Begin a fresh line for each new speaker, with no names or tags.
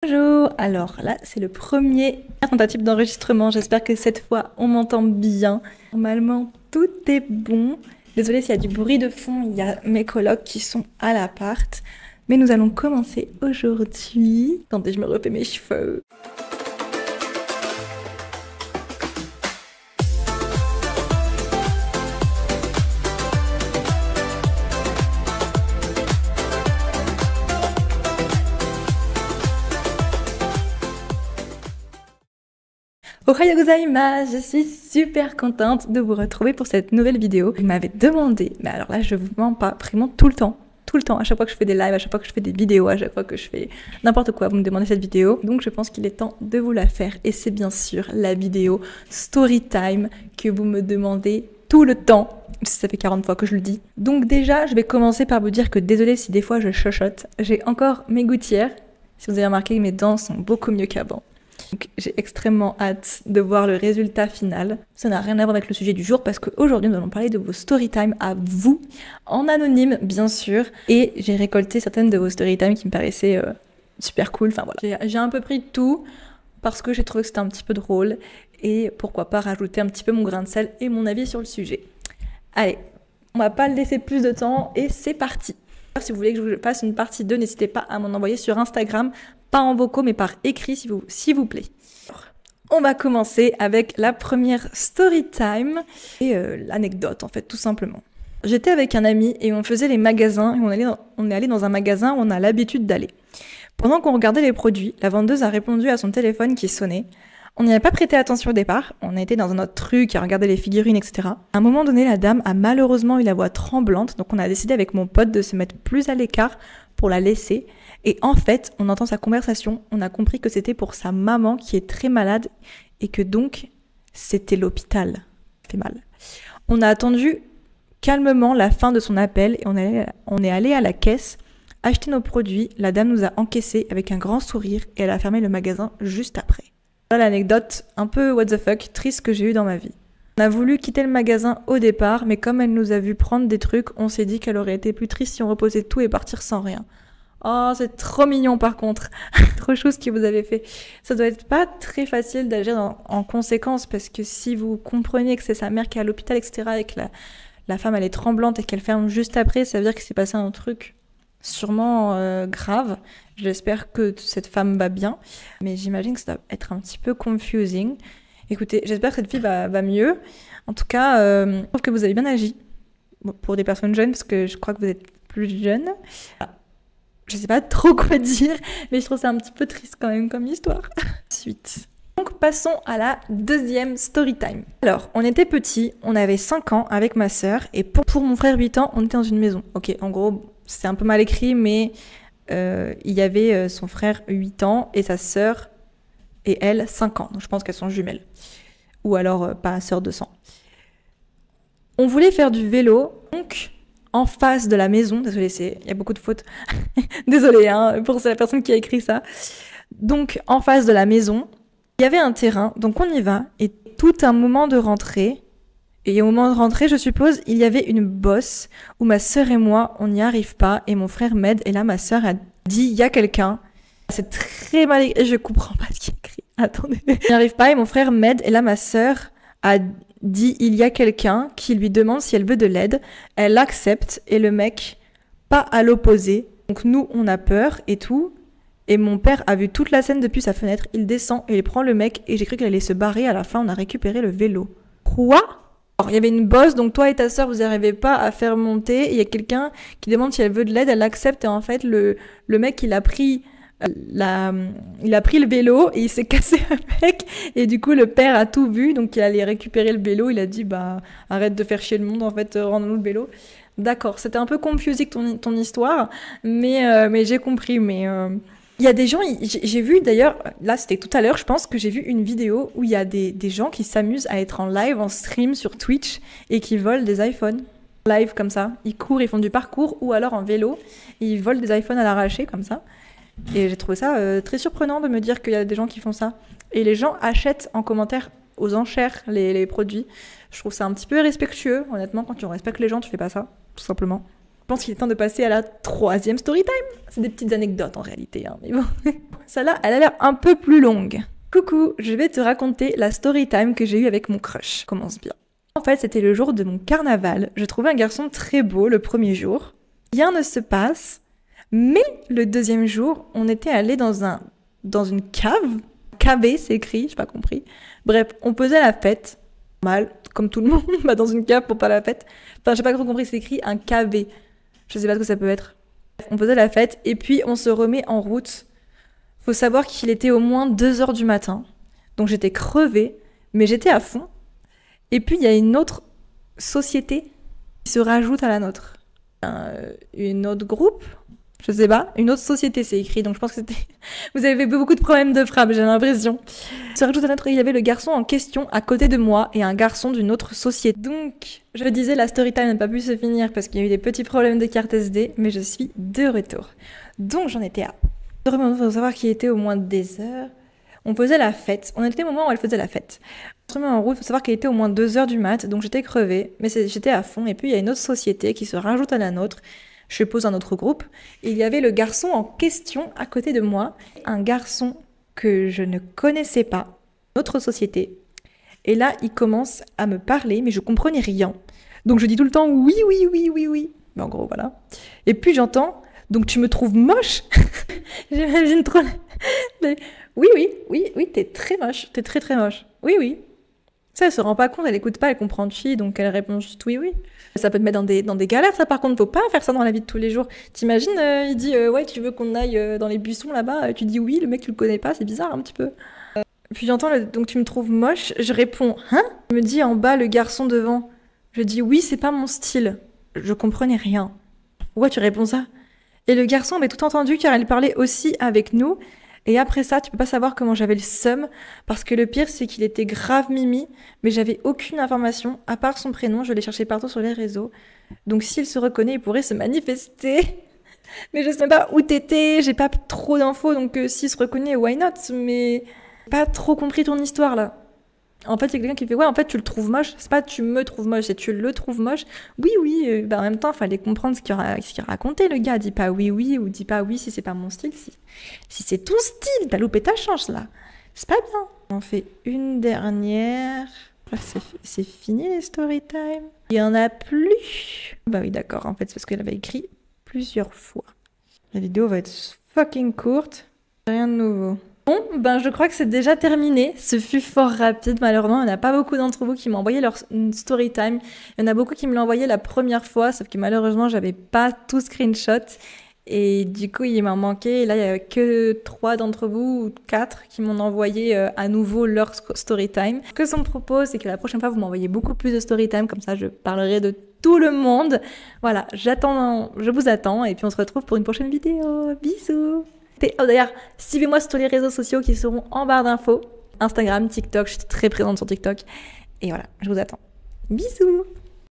Bonjour, alors là c'est le premier tentative d'enregistrement, j'espère que cette fois on m'entend bien. Normalement tout est bon. Désolée s'il y a du bruit de fond, il y a mes colocs qui sont à l'appart. Mais nous allons commencer aujourd'hui. Attendez, je me refais mes cheveux. Ohayou gozaimasu, je suis super contente de vous retrouver pour cette nouvelle vidéo. Vous m'avez demandé, mais alors là je vous mens pas, vraiment tout le temps, à chaque fois que je fais des lives, à chaque fois que je fais des vidéos, à chaque fois que je fais n'importe quoi, vous me demandez cette vidéo. Donc je pense qu'il est temps de vous la faire et c'est bien sûr la vidéo story time que vous me demandez tout le temps. Ça fait 40 fois que je le dis. Donc déjà, je vais commencer par vous dire que désolée si des fois je chuchote. J'ai encore mes gouttières. Si vous avez remarqué, mes dents sont beaucoup mieux qu'avant. Donc, j'ai extrêmement hâte de voir le résultat final. Ça n'a rien à voir avec le sujet du jour parce qu'aujourd'hui nous allons parler de vos story time à vous, en anonyme bien sûr. Et j'ai récolté certaines de vos story time qui me paraissaient super cool. Enfin voilà, j'ai un peu pris tout parce que j'ai trouvé que c'était un petit peu drôle et pourquoi pas rajouter un petit peu mon grain de sel et mon avis sur le sujet. Allez, on va pas laisser plus de temps et c'est parti. Si vous voulez que je vous fasse une partie 2, n'hésitez pas à m'en envoyer sur Instagram, pas en vocaux mais par écrit s'il vous plaît. On va commencer avec la première story time et l'anecdote en fait tout simplement. J'étais avec un ami et on faisait les magasins et on est allé dans un magasin où on a l'habitude d'aller. Pendant qu'on regardait les produits, la vendeuse a répondu à son téléphone qui sonnait. On n'y a pas prêté attention au départ, on a été dans un autre truc à regarder les figurines, etc. À un moment donné, la dame a malheureusement eu la voix tremblante, donc on a décidé avec mon pote de se mettre plus à l'écart pour la laisser. Et en fait, on entend sa conversation, on a compris que c'était pour sa maman qui est très malade et que donc c'était l'hôpital. Ça fait mal. On a attendu calmement la fin de son appel et on est allé à la caisse acheter nos produits. La dame nous a encaissés avec un grand sourire et elle a fermé le magasin juste après. Voilà l'anecdote un peu what the fuck, triste que j'ai eue dans ma vie. On a voulu quitter le magasin au départ, mais comme elle nous a vu prendre des trucs, on s'est dit qu'elle aurait été plus triste si on reposait tout et partir sans rien. Oh, c'est trop mignon par contre. Trop chou ce que vous avez fait. Ça doit être pas très facile d'agir en conséquence parce que si vous comprenez que c'est sa mère qui est à l'hôpital, etc. et que la femme elle est tremblante et qu'elle ferme juste après, ça veut dire qu'il s'est passé un truc sûrement grave. J'espère que cette femme va bien, mais j'imagine que ça doit être un petit peu confusing. Écoutez, j'espère que cette fille va mieux. En tout cas, je trouve que vous avez bien agi pour des personnes jeunes parce que je crois que vous êtes plus jeune. Voilà. Je sais pas trop quoi dire, mais je trouve ça un petit peu triste quand même comme histoire. Suite. Donc passons à la deuxième story time. Alors, on était petits, on avait 5 ans avec ma sœur, et pour mon frère 8 ans, on était dans une maison. Ok, en gros, c'est un peu mal écrit, mais il y avait son frère 8 ans et sa sœur et elle 5 ans. Donc je pense qu'elles sont jumelles. Ou alors pas sœur de sang. On voulait faire du vélo, donc en face de la maison, désolé, il y a beaucoup de fautes, désolé hein, pour la personne qui a écrit ça. Donc en face de la maison, il y avait un terrain, donc on y va, et tout un moment de rentrée, et au moment de rentrée, je suppose, il y avait une bosse où ma sœur et moi, on n'y arrive pas, et mon frère m'aide, et là ma sœur a dit, il y a quelqu'un. C'est très mal écrit, je comprends pas ce qu'il écrit, attendez. On n'y arrive pas, et mon frère m'aide, et là ma sœur a dit il y a quelqu'un qui lui demande si elle veut de l'aide, elle accepte et le mec pas à l'opposé. Donc nous on a peur et tout et mon père a vu toute la scène depuis sa fenêtre, il descend et il prend le mec et j'ai cru qu'il allait se barrer, à la fin on a récupéré le vélo. Quoi ? Alors il y avait une bosse donc toi et ta sœur vous n'arrivez pas à faire monter, il y a quelqu'un qui demande si elle veut de l'aide, elle accepte et en fait le mec il a pris le vélo et il s'est cassé avec et du coup le père a tout vu donc il allait récupérer le vélo, il a dit bah arrête de faire chier le monde en fait, rends-nous le vélo. D'accord, c'était un peu confusing ton histoire mais j'ai compris. Mais il y a des gens, j'ai vu d'ailleurs, là c'était tout à l'heure je pense que j'ai vu une vidéo où il y a des gens qui s'amusent à être en live, en stream sur Twitch et qui volent des iPhones live comme ça, ils courent, ils font du parcours ou alors en vélo, ils volent des iPhones à l'arraché comme ça. Et j'ai trouvé ça très surprenant de me dire qu'il y a des gens qui font ça. Et les gens achètent en commentaire aux enchères les produits. Je trouve ça un petit peu irrespectueux, honnêtement, quand tu respectes les gens, tu fais pas ça, tout simplement. pense qu'il est temps de passer à la 3e story time. C'est des petites anecdotes en réalité, hein, mais bon. Celle-là, elle a l'air un peu plus longue. Coucou, je vais te raconter la story time que j'ai eue avec mon crush. Commence bien. En fait, c'était le jour de mon carnaval. Je trouvais un garçon très beau le premier jour. Rien ne se passe, mais le deuxième jour, on était allé dans une cave. KB, c'est écrit, j'ai pas compris. Bref, on faisait la fête. Mal, comme tout le monde, bah dans une cave pour pas la fête. Enfin, j'ai pas trop compris, c'est écrit un KB. Je sais pas ce que ça peut être. On faisait la fête et puis on se remet en route. Faut savoir qu'il était au moins 2h du matin. Donc j'étais crevée, mais j'étais à fond. Et puis il y a une autre société qui se rajoute à la nôtre. Une autre groupe, je sais pas, une autre société c'est écrit, donc je pense que c'était... Vous avez beaucoup de problèmes de frappe, j'ai l'impression. Se rajoute à la nôtre, il y avait le garçon en question à côté de moi et un garçon d'une autre société. Donc, je disais, la story time n'a pas pu se finir parce qu'il y a eu des petits problèmes de carte SD, mais je suis de retour. Donc j'en étais à... Il faut savoir qu'il était au moins des heures. On faisait la fête, on était au moment où elle faisait la fête. On se remet en route, il faut savoir qu'il était au moins 2h du mat, donc j'étais crevée, mais j'étais à fond. Et puis il y a une autre société qui se rajoute à la nôtre. Je suppose un autre groupe, et il y avait le garçon en question à côté de moi, un garçon que je ne connaissais pas, notre société. Et là, il commence à me parler, mais je comprenais rien. Donc je dis tout le temps oui, oui, oui, oui, oui. Mais en gros, voilà. Et puis j'entends, donc tu me trouves moche? J'imagine trop. Oui, oui, oui, oui, t'es très moche, t'es très très moche. Oui, oui. Ça, elle se rend pas compte, elle écoute pas, elle comprend chi, donc elle répond juste oui, oui. Ça peut te mettre dans des galères, ça par contre, faut pas faire ça dans la vie de tous les jours. T'imagines, il dit ouais, tu veux qu'on aille dans les buissons là-bas, tu dis oui, le mec tu le connais pas, c'est bizarre un petit peu. Puis j'entends donc tu me trouves moche, je réponds hein? Il me dit en bas le garçon devant. Je dis oui, c'est pas mon style. Je comprenais rien. Pourquoi tu réponds ça? Et le garçon avait tout entendu car il parlait aussi avec nous. Et après ça, tu peux pas savoir comment j'avais le seum, parce que le pire, c'est qu'il était grave mimi, mais j'avais aucune information, à part son prénom, je l'ai cherché partout sur les réseaux. Donc s'il se reconnaît, il pourrait se manifester. Mais je sais pas où t'étais, j'ai pas trop d'infos, donc s'il se reconnaît, why not? Mais pas trop compris ton histoire, là. En fait, il y a quelqu'un qui fait ouais, en fait, tu le trouves moche. C'est pas tu me trouves moche, c'est tu le trouves moche. Oui, oui, en même temps, fallait comprendre ce qu'il racontait, le gars. Dis pas oui, oui, ou dis pas oui si c'est pas mon style. Si c'est ton style, t'as loupé ta chance, là. C'est pas bien. On fait une dernière. C'est fini, les story time. Il y en a plus. Bah oui, d'accord. En fait, c'est parce qu'elle avait écrit plusieurs fois. La vidéo va être fucking courte. Rien de nouveau. Bon, ben je crois que c'est déjà terminé. Ce fut fort rapide, malheureusement. Il n'y en a pas beaucoup d'entre vous qui m'ont envoyé leur story time. Il y en a beaucoup qui me l'ont envoyé la première fois, sauf que malheureusement, j'avais pas tout screenshot. Et du coup, il m'en manquait. Et là, il n'y a que 3 d'entre vous, ou 4, qui m'ont envoyé à nouveau leur story time. Ce que ça me propose, c'est que la prochaine fois, vous m'envoyez beaucoup plus de story time. Comme ça, je parlerai de tout le monde. Voilà, je vous attends. Et puis, on se retrouve pour une prochaine vidéo. Bisous! Oh d'ailleurs, suivez-moi sur les réseaux sociaux qui seront en barre d'infos. Instagram, TikTok, je suis très présente sur TikTok. Et voilà, je vous attends. Bisous!